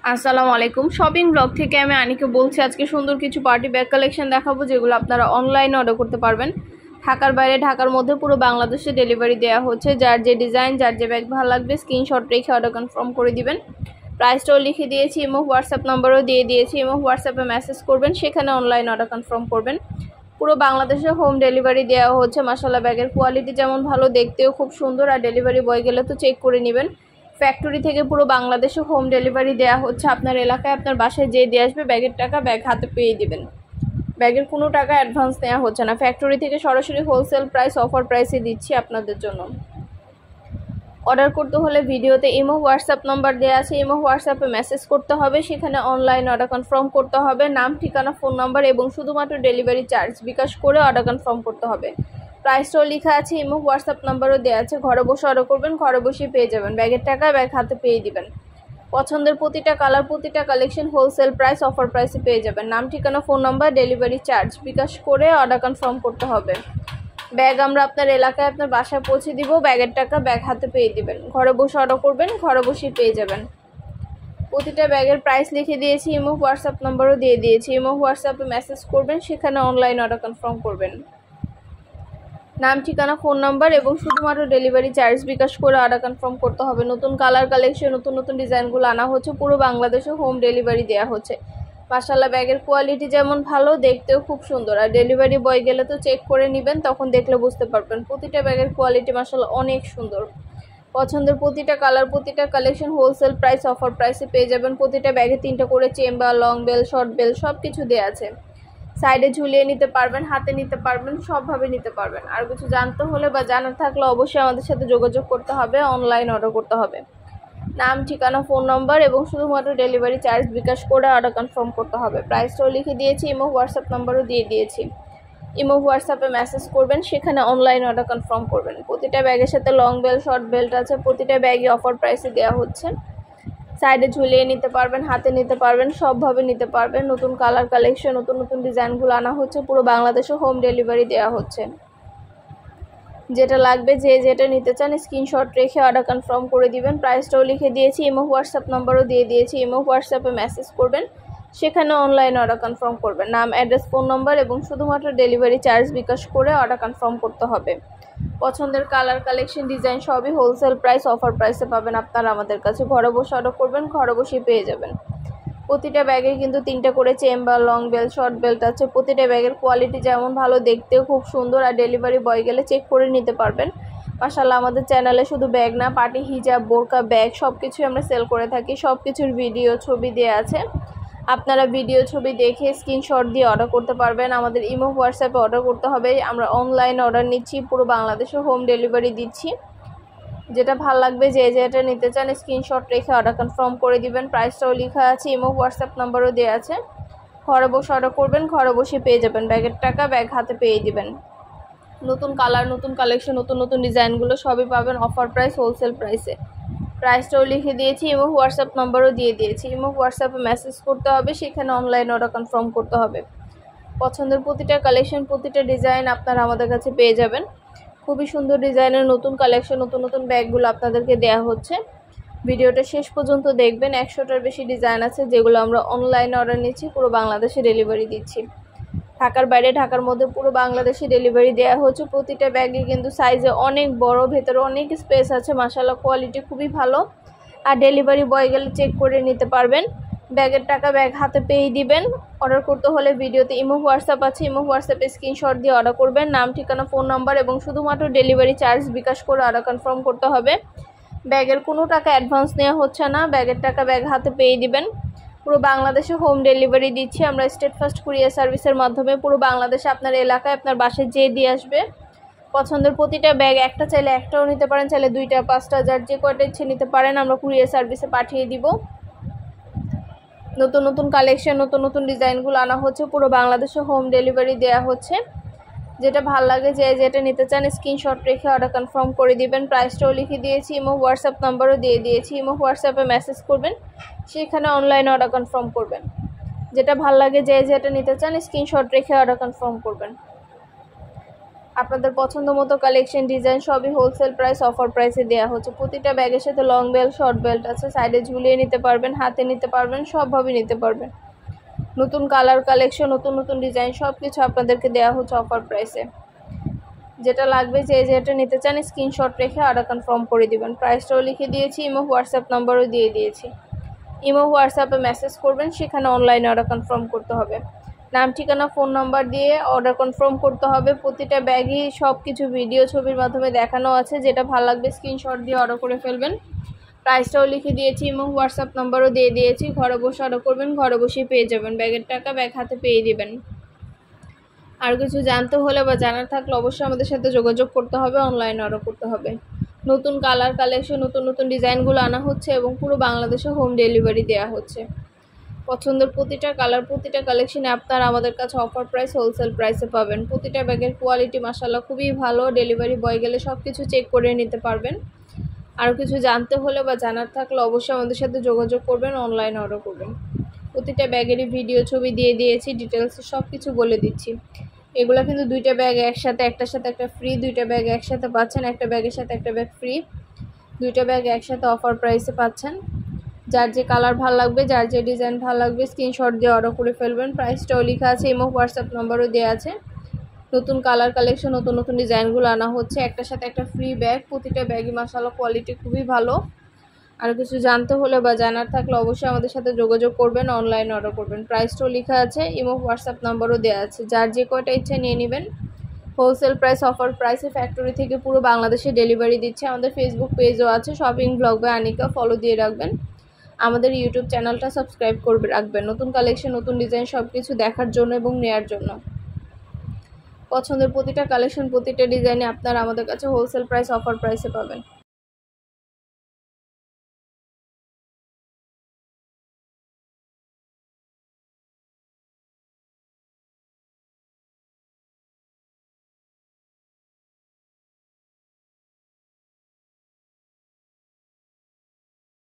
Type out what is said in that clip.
আসসালামু আলাইকুম। Shopping blog থেকে আমি আনিকে বলছি। আজকে সুন্দর কিছু পার্টি ব্যাগ কালেকশন দেখাবো, যেগুলো আপনারা অনলাইনে অর্ডার করতে পারবেন। ঢাকার বাইরে, ঢাকার মধ্যে পুরো বাংলাদেশে ডেলিভারি দেওয়া হচ্ছে। যার যে ডিজাইন, যার যে ব্যাগ ভালো লাগবে স্ক্রিনশট রেখে অর্ডার কনফার্ম করে দিবেন। প্রাইসটাও লিখে দিয়েছি, ইমো হোয়াটসঅ্যাপ নাম্বারও দিয়ে দিয়েছি। ইমো হোয়াটসঅ্যাপে মেসেজ করবেন, সেখানে অনলাইন অর্ডার কনফার্ম করবেন। পুরো বাংলাদেশে হোম ডেলিভারি দেওয়া হচ্ছে। মাশাআল্লাহ, ব্যাগের কোয়ালিটি যেমন ভালো, দেখতেও খুব সুন্দর। আর ডেলিভারি বয় গেলে তো চেক করে নেবেন। ফ্যাক্টরি থেকে পুরো বাংলাদেশে হোম ডেলিভারি দেওয়া হচ্ছে। আপনার এলাকায় আপনার বাসায় যেয়ে দিয়ে আসবে, ব্যাগের টাকা ব্যাগ হাতে পেয়ে দিবেন। ব্যাগের কোনো টাকা অ্যাডভান্স নেওয়া হচ্ছে না। ফ্যাক্টরি থেকে সরাসরি হোলসেল প্রাইস, অফার প্রাইসে দিচ্ছি আপনাদের জন্য। অর্ডার করতে হলে ভিডিওতে ইমো হোয়াটসঅ্যাপ নাম্বার দেওয়া আছে, ইমো হোয়াটসঅ্যাপে মেসেজ করতে হবে। সেখানে অনলাইন অর্ডার কনফার্ম করতে হবে। নাম, ঠিকানা, ফোন নাম্বার এবং শুধুমাত্র ডেলিভারি চার্জ বিকাশ করে অর্ডার কনফার্ম করতে হবে। প্রাইসটাও লেখা আছে, ইমো হোয়াটসঅ্যাপ নাম্বারও দেওয়া আছে। ঘরে বসে অর্ডার করবেন, ঘরে বসেই পেয়ে যাবেন। ব্যাগের টাকা ব্যাগ হাতে পেয়ে দিবেন। পছন্দের প্রতিটা কালার, প্রতিটা কালেকশন হোলসেল প্রাইস, অফার প্রাইসে পেয়ে যাবেন। নাম, ঠিকানা, ফোন নাম্বার, ডেলিভারি চার্জ বিকাশ করে অর্ডার কনফার্ম করতে হবে। ব্যাগ আমরা আপনার এলাকায় আপনার বাসায় পৌঁছে দিব। ব্যাগের টাকা ব্যাগ হাতে পেয়ে দিবেন। ঘরে বসে অর্ডার করবেন, ঘরে বসেই পেয়ে যাবেন। প্রতিটা ব্যাগের প্রাইস লিখে দিয়েছি, ইমো হোয়াটসঅ্যাপ নাম্বারও দিয়ে দিয়েছি। ইমো হোয়াটসঅ্যাপে মেসেজ করবেন, সেখানে অনলাইন অর্ডার কনফার্ম করবেন। নাম, ঠিকানা, ফোন নাম্বার এবং শুধুমাত্র ডেলিভারি চার্জ বিকাশ করে অর্ডার কনফার্ম করতে হবে। নতুন কালার কালেকশন, নতুন নতুন ডিজাইনগুলো আনা হচ্ছে। পুরো বাংলাদেশে হোম ডেলিভারি দেওয়া হচ্ছে। মাশাআল্লাহ, ব্যাগের কোয়ালিটি যেমন ভালো, দেখতেও খুব সুন্দর। আর ডেলিভারি বয় গেলে তো চেক করে নেবেন, তখন দেখলে বুঝতে পারবেন। প্রতিটা ব্যাগের কোয়ালিটি মাশাআল্লাহ অনেক সুন্দর। পছন্দের প্রতিটা কালার, প্রতিটা কালেকশন হোলসেল প্রাইস, অফার প্রাইসে পেয়ে যাবেন। প্রতিটা ব্যাগে 3টা করে chamber, long belt, short belt সব কিছু দেওয়া আছে। সাইডে ঝুলিয়ে নিতে পারবেন, হাতে নিতে পারবেন, সবভাবে নিতে পারবেন। আর কিছু জানতে হলে বা জানার থাকলে অবশ্যই আমাদের সাথে যোগাযোগ করতে হবে, অনলাইন অর্ডার করতে হবে। নাম, ঠিকানা, ফোন নাম্বার এবং শুধুমাত্র ডেলিভারি চার্জ বিকাশ করে অর্ডার কনফার্ম করতে হবে। প্রাইসটাও লিখে দিয়েছি, ইমো হোয়াটসঅ্যাপ নাম্বারও দিয়ে দিয়েছি। ইমো হোয়াটসঅ্যাপে মেসেজ করবেন, সেখানে অনলাইন অর্ডার কনফার্ম করবেন। প্রতিটা ব্যাগের সাথে লং বেল, শর্ট বেল্ট আছে। প্রতিটা ব্যাগই অফার প্রাইসে দেওয়া হচ্ছে। সাইডে ঝুলিয়ে নিতে পারবেন, হাতে নিতে পারবেন, সবভাবে নিতে পারবেন। নতুন কালার কালেকশন, নতুন নতুন ডিজাইনগুলো আনা হচ্ছে। পুরো বাংলাদেশে হোম ডেলিভারি দেওয়া হচ্ছে। যেটা লাগবে, যে যেটা নিতে চান স্ক্রিনশট রেখে অর্ডার কনফার্ম করে দিবেন। প্রাইসটাও লিখে দিয়েছি, ইমো হোয়াটসঅ্যাপ নাম্বারও দিয়ে দিয়েছি। ইমো হোয়াটসঅ্যাপে মেসেজ করবেন, সেখানে অনলাইন অর্ডার কনফার্ম করবেন। নাম, অ্যাড্রেস, ফোন নাম্বার এবং শুধুমাত্র ডেলিভারি চার্জ বিকাশ করে অর্ডার কনফার্ম করতে হবে। পছন্দের কালার কালেকশন, ডিজাইন সবই হোলসেল প্রাইস, অফার প্রাইসে পাবেন আপনারা আমাদের কাছে। ঘরে বসে অর্ডার করবেন, ঘরে বসেই পেয়ে যাবেন। প্রতিটা ব্যাগে কিন্তু 3টা করে chamber, long belt, short belt আছে। প্রতিটা ব্যাগের কোয়ালিটি যেমন ভালো, দেখতেও খুব সুন্দর। আর ডেলিভারি বয় গেলে চেক করে নিতে পারবেন। মাশাআল্লাহ, আমাদের চ্যানেলে শুধু ব্যাগ না, পার্টি হিজাব, বোরকা, ব্যাগ সব কিছুই আমরা সেল করে থাকি। সব কিছুর ভিডিও, ছবি দেওয়া আছে। আপনারা ভিডিও, ছবি দেখে স্ক্রিনশট দিয়ে অর্ডার করতে পারবেন। আমাদের ইমো হোয়াটসঅ্যাপে অর্ডার করতে হবে। আমরা অনলাইন অর্ডার নিচ্ছি, পুরো বাংলাদেশে হোম ডেলিভারি দিচ্ছি। যেটা ভালো লাগবে, যে যেটা নিতে চান স্ক্রিনশট রেখে অর্ডার কনফার্ম করে দিবেন। প্রাইসটাও লেখা আছে, ইমো হোয়াটসঅ্যাপ নাম্বারও দেওয়া আছে। ঘরে বসে অর্ডার করবেন, ঘরে বসে পেয়ে যাবেন। ব্যাগের টাকা ব্যাগ হাতে পেয়ে দিবেন। নতুন কালার, নতুন কালেকশন, নতুন নতুন ডিজাইনগুলো সবই পাবেন অফার প্রাইস, হোলসেল প্রাইসে। প্রাইসটাও লিখে দিয়েছি, ইমো হোয়াটসঅ্যাপ নাম্বারও দিয়ে দিয়েছি। ইমো হোয়াটসঅ্যাপে মেসেজ করতে হবে, সেখানে অনলাইন অর্ডার কনফার্ম করতে হবে। পছন্দের প্রতিটা কালেকশন, প্রতিটা ডিজাইন আপনারা আমাদের কাছে পেয়ে যাবেন। খুবই সুন্দর ডিজাইনের নতুন কালেকশন, নতুন নতুন ব্যাগগুলো আপনাদেরকে দেওয়া হচ্ছে। ভিডিওটা শেষ পর্যন্ত দেখবেন। 100টার বেশি ডিজাইন আছে, যেগুলো আমরা অনলাইনে অর্ডার নিচ্ছি, পুরো বাংলাদেশে ডেলিভারি দিচ্ছি। ঢাকার বাইরে, ঢাকার মধ্যে পুরো বাংলাদেশে ডেলিভারি দেওয়া হচ্ছে। প্রতিটা ব্যাগে কিন্তু সাইজে অনেক বড়, ভেতরে অনেক স্পেস আছে। মাশাআল্লাহ, কোয়ালিটি খুবই ভালো। আর ডেলিভারি বয় গেলে চেক করে নিতে পারবেন। ব্যাগের টাকা ব্যাগ হাতে পেয়ে দিবেন। অর্ডার করতে হলে ভিডিওতে ইমো হোয়াটসঅ্যাপ আছে, ইমো হোয়াটসঅ্যাপে স্ক্রিনশট দিয়ে অর্ডার করবেন। নাম, ঠিকানা, ফোন নাম্বার এবং শুধুমাত্র ডেলিভারি চার্জ বিকাশ করে অর্ডার কনফার্ম করতে হবে। ব্যাগের কোনো টাকা অ্যাডভান্স নেওয়া হচ্ছে না। ব্যাগের টাকা ব্যাগ হাতে পেয়ে দিবেন। পুরো বাংলাদেশে হোম ডেলিভারি দিচ্ছি আমরা স্টেট ফার্স্ট কুরিয়ার সার্ভিসের মাধ্যমে। পুরো বাংলাদেশে আপনার এলাকায় আপনার বাসায় যেয়ে দিয়ে আসবে। পছন্দের প্রতিটা ব্যাগ, একটা চাইলে একটাও নিতে পারেন, চাইলে 2টা, 5টা, যার যে কয়টা ইচ্ছে নিতে পারেন। আমরা কুরিয়ার সার্ভিসে পাঠিয়ে দিব। নতুন নতুন কালেকশন, নতুন নতুন ডিজাইনগুলো আনা হচ্ছে। পুরো বাংলাদেশে হোম ডেলিভারি দেওয়া হচ্ছে। যেটা ভালো লাগে, যে যেটা নিতে চান স্ক্রিনশট রেখে অর্ডার কনফার্ম করে দিবেন। প্রাইসটাও লিখে দিয়েছি, ইমো হোয়াটসঅ্যাপ নাম্বারও দিয়ে দিয়েছি। ইমো হোয়াটসঅ্যাপে মেসেজ করবেন, সেখানে অনলাইন অর্ডার কনফার্ম করবেন। যেটা ভালো লাগে, যে যেটা নিতে চান স্ক্রিনশট রেখে অর্ডার কনফার্ম করবেন। আপনাদের পছন্দ মতো কালেকশন ডিজাইন সবই হোলসেল প্রাইস অফার প্রাইসে দেওয়া হচ্ছে। প্রতিটা ব্যাগের সাথে লং বেল্ট শর্ট বেল্ট আছে, সাইডে ঝুলিয়ে নিতে পারবেন, হাতে নিতে পারবেন, সবভাবে নিতে পারবেন। নতুন কালার কালেকশন, নতুন নতুন ডিজাইন সব কিছু আপনাদেরকে দেওয়া হচ্ছে অফার প্রাইসে। যেটা লাগবে যে যেটা নিতে চান স্ক্রিনশট রেখে অর্ডার কনফার্ম করে দিবেন। প্রাইসটাও লিখে দিয়েছি, ইমো হোয়াটসঅ্যাপ নাম্বারও দিয়ে দিয়েছি। ইমো হোয়াটসঅ্যাপে মেসেজ করবেন, সেখানে অনলাইনে অর্ডার কনফার্ম করতে হবে। নাম ঠিকানা ফোন নাম্বার দিয়ে অর্ডার কনফার্ম করতে হবে। প্রতিটা ব্যাগই সব কিছু ভিডিও ছবির মাধ্যমে দেখানো আছে, যেটা ভালো লাগবে স্ক্রিনশট দিয়ে অর্ডার করে ফেলবেন। প্রাইসটাও লিখে দিয়েছি, ইমো হোয়াটসঅ্যাপ নাম্বারও দিয়ে দিয়েছি। ঘরে বসে অর্ডার করবেন, ঘরে বসেই পেয়ে যাবেন। ব্যাগের টাকা ব্যাগ হাতে পেয়ে দিবেন। আর কিছু জানতে হলে বা জানার থাকলে অবশ্যই আমাদের সাথে যোগাযোগ করতে হবে, অনলাইনে অর্ডার করতে হবে। নতুন কালার কালেকশন, নতুন নতুন ডিজাইনগুলো আনা হচ্ছে এবং পুরো বাংলাদেশে হোম ডেলিভারি দেওয়া হচ্ছে। পছন্দের প্রতিটা কালার, প্রতিটা কালেকশনে আপনারা আমাদের কাছে অফার প্রাইস হোলসেল প্রাইসে পাবেন। প্রতিটা ব্যাগের কোয়ালিটি মাশাআল্লাহ খুবই ভালো। ডেলিভারি বয় গেলে সব কিছু চেক করে নিতে পারবেন। আর কিছু জানতে হলে বা জানার থাকলে অবশ্যই আমাদের সাথে যোগাযোগ করবেন, অনলাইনে অর্ডার করবেন। প্রতিটা ব্যাগেরই ভিডিও ছবি দিয়ে দিয়েছি, ডিটেলস সব কিছু বলে দিচ্ছি। এগুলো কিন্তু দুইটা ব্যাগ একসাথে, একটার সাথে একটা ফ্রি, দুইটা ব্যাগ একসাথে পাচ্ছেন, একটা ব্যাগের সাথে একটা ব্যাগ ফ্রি, দুইটা ব্যাগ একসাথে অফার প্রাইসে পাচ্ছেন। যার যে কালার ভালো লাগবে, যার যে ডিজাইন ভালো লাগবে স্ক্রিনশট দিয়ে অর্ডার করে ফেলবেন। প্রাইসটাও লেখা আছে, ইমো হোয়াটসঅ্যাপ নাম্বারও দেওয়া আছে। নতুন কালার কালেকশন, নতুন নতুন ডিজাইনগুলো আনা হচ্ছে, একটার সাথে একটা ফ্রি ব্যাগ। প্রতিটা ব্যাগই মাশাআল্লাহ কোয়ালিটি খুবই ভালো। আর কিছু জানতে হলে বা জানার থাকলে অবশ্যই আমাদের সাথে যোগাযোগ করবেন, অনলাইনে অর্ডার করবেন। প্রাইসটাও লেখা আছে, ইমো হোয়াটসঅ্যাপ নাম্বারও দেওয়া আছে। যার যে কয়টা ইচ্ছা নিয়ে নেবেন। হোলসেল প্রাইস অফার প্রাইসে ফ্যাক্টরি থেকে পুরো বাংলাদেশে ডেলিভারি দিচ্ছে। আমাদের ফেসবুক পেজও আছে, shopping blog by Anika, follow দিয়ে রাখবেন। আমাদের ইউটিউব চ্যানেলটা সাবস্ক্রাইব করে রাখবেন, নতুন কালেকশন, নতুন ডিজাইন সব কিছু দেখার জন্য এবং নেয়ার জন্য। পছন্দের প্রতিটা কালেকশন, প্রতিটা ডিজাইনে আপনারা আমাদের কাছে হোলসেল প্রাইস অফার প্রাইসে পাবেন।